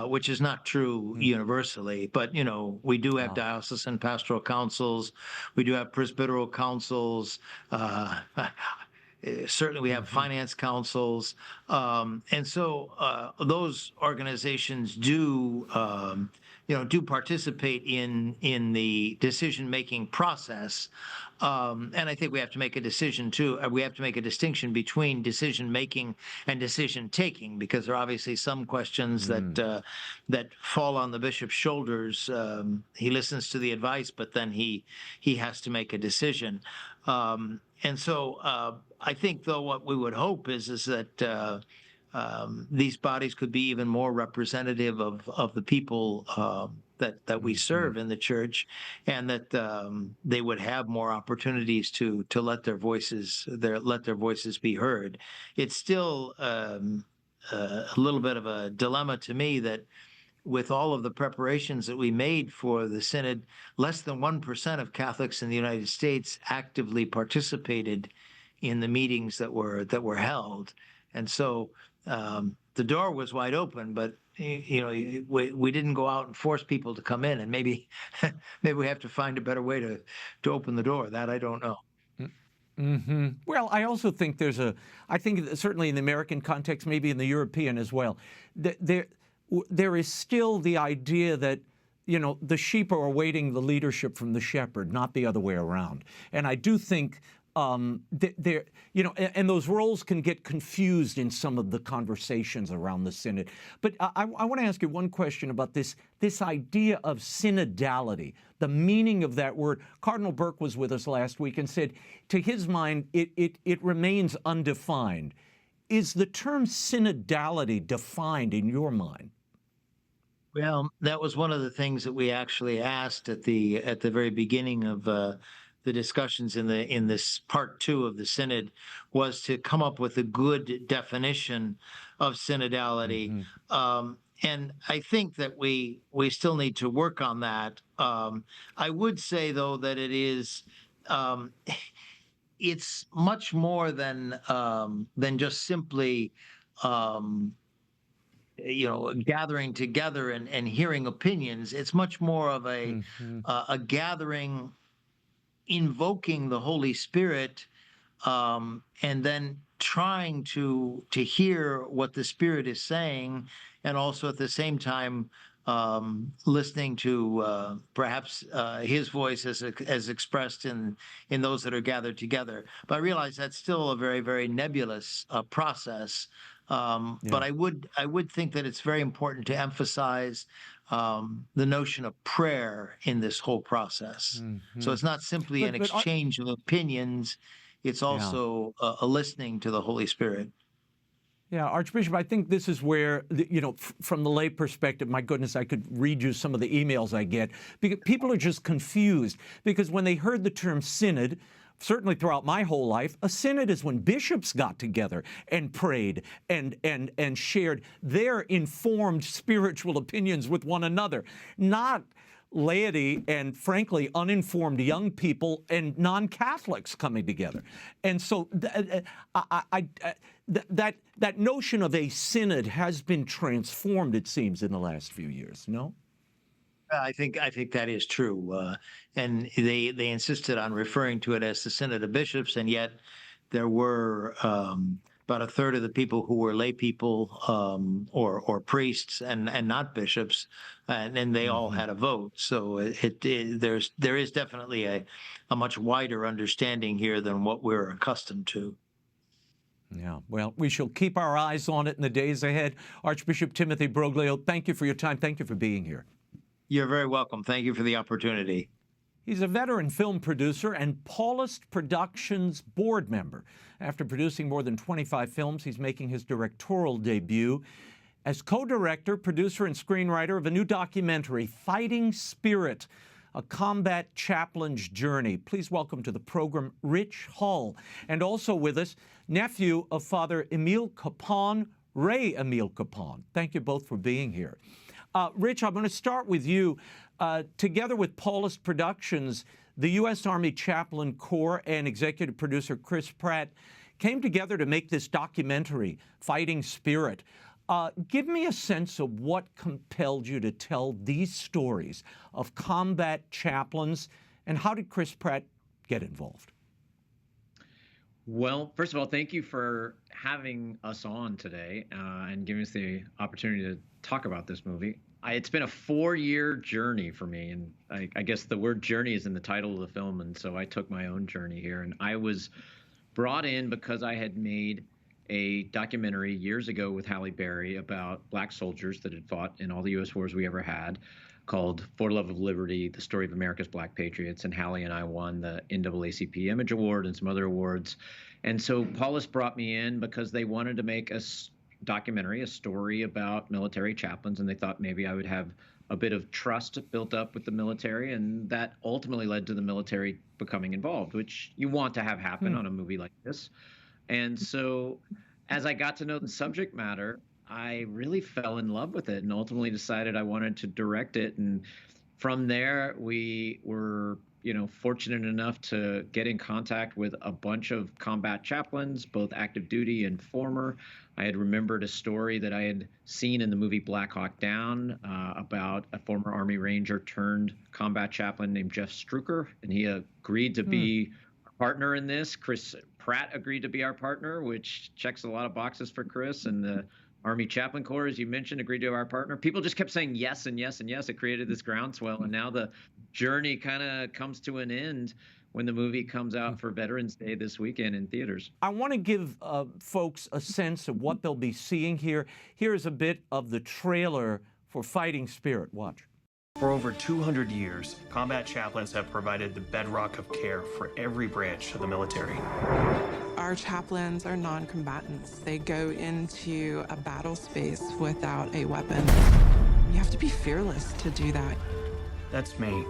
which is not true universally. But we do have diocesan pastoral councils, we do have presbyteral councils. Certainly, we have finance councils, and so those organizations do participate in the decision-making process. And I think we have to make a decision too. We have to make a distinction between decision-making and decision-taking, because there are obviously some questions that fall on the bishop's shoulders. He listens to the advice, but then he has to make a decision. And so I think, though, what we would hope is that these bodies could be even more representative of the people that we serve in the church, and that they would have more opportunities to let their voices be heard. It's still a little bit of a dilemma to me that, with all of the preparations that we made for the synod, less than 1% of Catholics in the United States actively participated in the meetings that were held. And so the door was wide open, but we didn't go out and force people to come in. And maybe we have to find a better way to open the door. That I don't know. Mm-hmm. Well, I also think I think certainly in the American context, maybe in the European as well, there is still the idea that the sheep are awaiting the leadership from the shepherd, not the other way around. And I do think and those roles can get confused in some of the conversations around the synod. But I want to ask you one question about this idea of synodality, the meaning of that word. Cardinal Burke was with us last week and said, to his mind, it remains undefined. Is the term synodality defined in your mind? Well, that was one of the things that we actually asked at the very beginning of the discussions in this part 2 of the synod, was to come up with a good definition of synodality. And I think that we still need to work on that. I would say, though, that it is it's much more than just simply gathering together and hearing opinions. It's much more of a gathering, invoking the Holy Spirit, and then trying to hear what the Spirit is saying, and also at the same time listening to perhaps his voice as expressed in those that are gathered together. But I realize that's still a very, very nebulous process. But I would think that it's very important to emphasize the notion of prayer in this whole process. So it's not simply an exchange of opinions; it's also a listening to the Holy Spirit. Yeah, Archbishop, I think this is where, from the lay perspective, my goodness, I could read you some of the emails I get. Because people are just confused because when they heard the term synod, certainly throughout my whole life, a synod is when bishops got together and prayed and shared their informed spiritual opinions with one another, not laity and, frankly, uninformed young people and non-Catholics coming together. And so that notion of a synod has been transformed, it seems, in the last few years, no? I think that is true, and they insisted on referring to it as the Synod of Bishops, and yet there were about a third of the people who were lay people or priests and not bishops, and they all had a vote. So there is definitely a much wider understanding here than what we're accustomed to. Yeah, well, we shall keep our eyes on it in the days ahead. Archbishop Timothy Broglio, thank you for your time. Thank you for being here. You're very welcome. Thank you for the opportunity. He's a veteran film producer and Paulist Productions board member. After producing more than 25 films, he's making his directorial debut as co-director, producer, and screenwriter of a new documentary, Fighting Spirit, a combat chaplain's journey. Please welcome to the program Rich Hull. And also with us, nephew of Father Emile Capon, Ray Emile Capon. Thank you both for being here. Rich, I'm going to start with you. Together with Paulist Productions, the U.S. Army Chaplain Corps and executive producer Chris Pratt came together to make this documentary, Fighting Spirit. Give me a sense of what compelled you to tell these stories of combat chaplains, and how did Chris Pratt get involved? Well, first of all, thank you for having us on today and giving us the opportunity to talk about this movie. It's been a 4-year journey for me, and I guess the word journey is in the title of the film, and so I took my own journey here. And I was brought in because I had made a documentary years ago with Halle Berry about Black soldiers that had fought in all the U.S. wars we ever had, called For Love of Liberty, the story of America's Black Patriots. And Halle and I won the NAACP Image Award and some other awards. And so Paulist brought me in because they wanted to make a documentary, a story about military chaplains, and they thought maybe I would have a bit of trust built up with the military, and that ultimately led to the military becoming involved, which you want to have happen on a movie like this. And so as I got to know the subject matter, I really fell in love with it and ultimately decided I wanted to direct it. And from there, we were fortunate enough to get in contact with a bunch of combat chaplains, both active duty and former. I had remembered a story that I had seen in the movie Black Hawk Down about a former Army Ranger turned combat chaplain named Jeff Strucker, and he agreed to be a partner in this. Chris Pratt agreed to be our partner, which checks a lot of boxes for Chris, and the Army Chaplain Corps, as you mentioned, agreed to be our partner. People just kept saying yes and yes and yes. It created this groundswell, and now the journey kind of comes to an end when the movie comes out for Veterans Day this weekend in theaters. I want to give folks a sense of what they'll be seeing here. Here's a bit of the trailer for Fighting Spirit. Watch. For over 200 years, combat chaplains have provided the bedrock of care for every branch of the military. Our chaplains are non-combatants. They go into a battle space without a weapon. You have to be fearless to do that. That's me,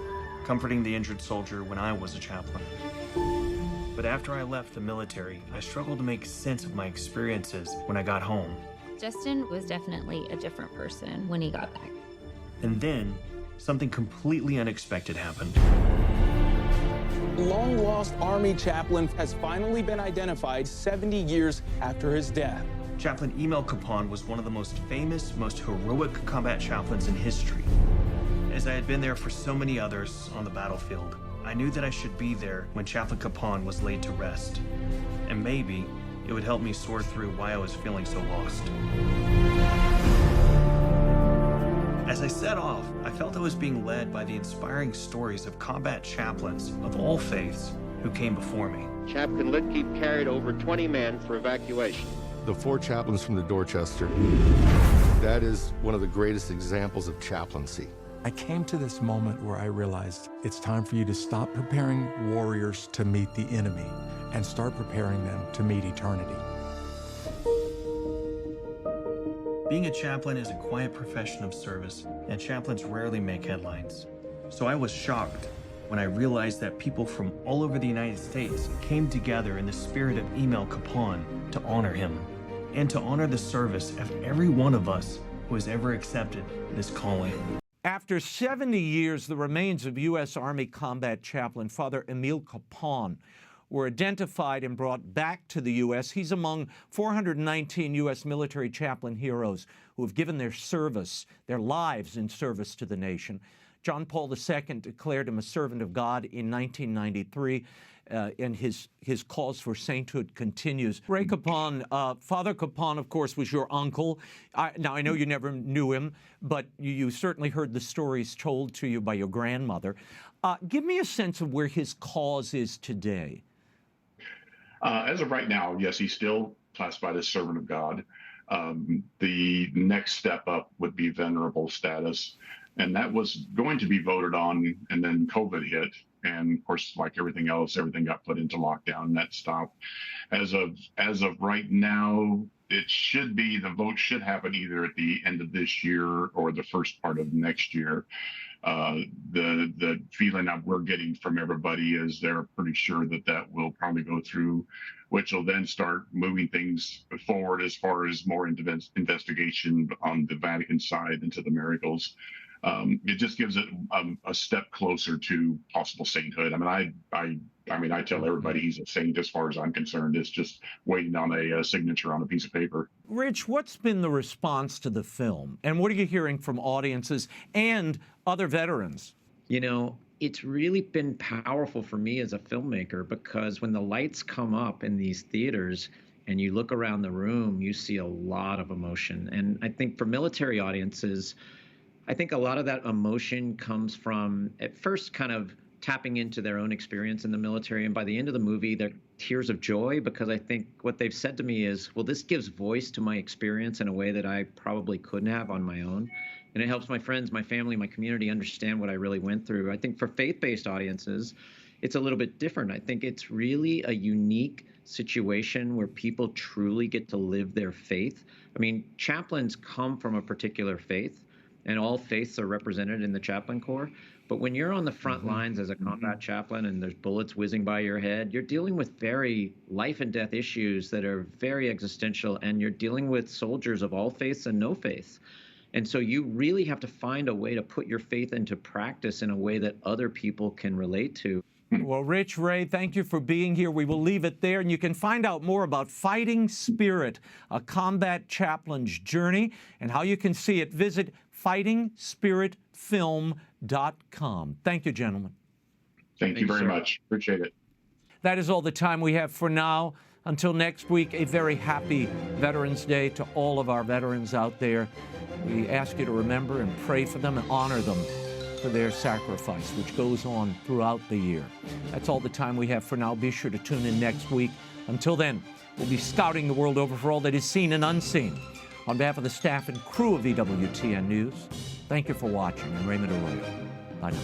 comforting the injured soldier when I was a chaplain. But after I left the military, I struggled to make sense of my experiences when I got home. Justin was definitely a different person when he got back. And then, something completely unexpected happened. Long-lost Army chaplain has finally been identified 70 years after his death. Chaplain Emile Capon was one of the most famous, most heroic combat chaplains in history. As I had been there for so many others on the battlefield, I knew that I should be there when Chaplain Capon was laid to rest. And maybe it would help me sort through why I was feeling so lost. As I set off, I felt I was being led by the inspiring stories of combat chaplains of all faiths who came before me. Chaplain Litkeep carried over 20 men for evacuation. The 4 chaplains from the Dorchester, that is one of the greatest examples of chaplaincy. I came to this moment where I realized it's time for you to stop preparing warriors to meet the enemy and start preparing them to meet eternity. Being a chaplain is a quiet profession of service, and chaplains rarely make headlines. So I was shocked when I realized that people from all over the United States came together in the spirit of Emil Capon to honor him, and to honor the service of every one of us who has ever accepted this calling. After 70 years, the remains of U.S. Army combat chaplain Father Emil Capon were identified and brought back to the U.S. He's among 419 U.S. military chaplain heroes who have given their service, their lives in service to the nation. John Paul II declared him a servant of God in 1993, and his cause for sainthood continues. Ray Capon, Father Capon, of course, was your uncle. Now, I know you never knew him, but you certainly heard the stories told to you by your grandmother. Give me a sense of where his cause is today. As of right now, yes, he's still classified as servant of God. The next step up would be venerable status. And that was going to be voted on, and then COVID hit. And of course, like everything else, everything got put into lockdown, and that stopped. As of right now, the vote should happen either at the end of this year or the first part of next year. The feeling that we're getting from everybody is they're pretty sure that will probably go through, which will then start moving things forward as far as more investigation on the Vatican side into the miracles. It just gives it a step closer to possible sainthood. I mean, I tell everybody he's a saint as far as I'm concerned. It's just waiting on a signature on a piece of paper. Rich, what's been the response to the film? And what are you hearing from audiences and other veterans? You know, it's really been powerful for me as a filmmaker, because when the lights come up in these theaters and you look around the room, you see a lot of emotion. And I think for military audiences, I think a lot of that emotion comes from, at first, kind of tapping into their own experience in the military. And by the end of the movie, they're tears of joy, because I think what they've said to me is, well, this gives voice to my experience in a way that I probably couldn't have on my own. And it helps my friends, my family, my community understand what I really went through. I think for faith-based audiences, it's a little bit different. I think it's really a unique situation where people truly get to live their faith. I mean, chaplains come from a particular faith, and all faiths are represented in the chaplain corps. But when you're on the front lines as a combat chaplain and there's bullets whizzing by your head, you're dealing with very life and death issues that are very existential, and you're dealing with soldiers of all faiths and no faiths. And so you really have to find a way to put your faith into practice in a way that other people can relate to. Well, Rich, Ray, thank you for being here. We will leave it there, and you can find out more about Fighting Spirit, a combat chaplain's journey, and how you can see it. Visit fightingspiritfilm.com. Thank you, gentlemen. Thank you very much. Appreciate it. That is all the time we have for now. Until next week, a very happy Veterans Day to all of our veterans out there. We ask you to remember and pray for them and honor them for their sacrifice, which goes on throughout the year. That's all the time we have for now. Be sure to tune in next week. Until then, we'll be scouting the world over for all that is seen and unseen. On behalf of the staff and crew of EWTN News, thank you for watching. I'm Raymond Arroyo. Bye now.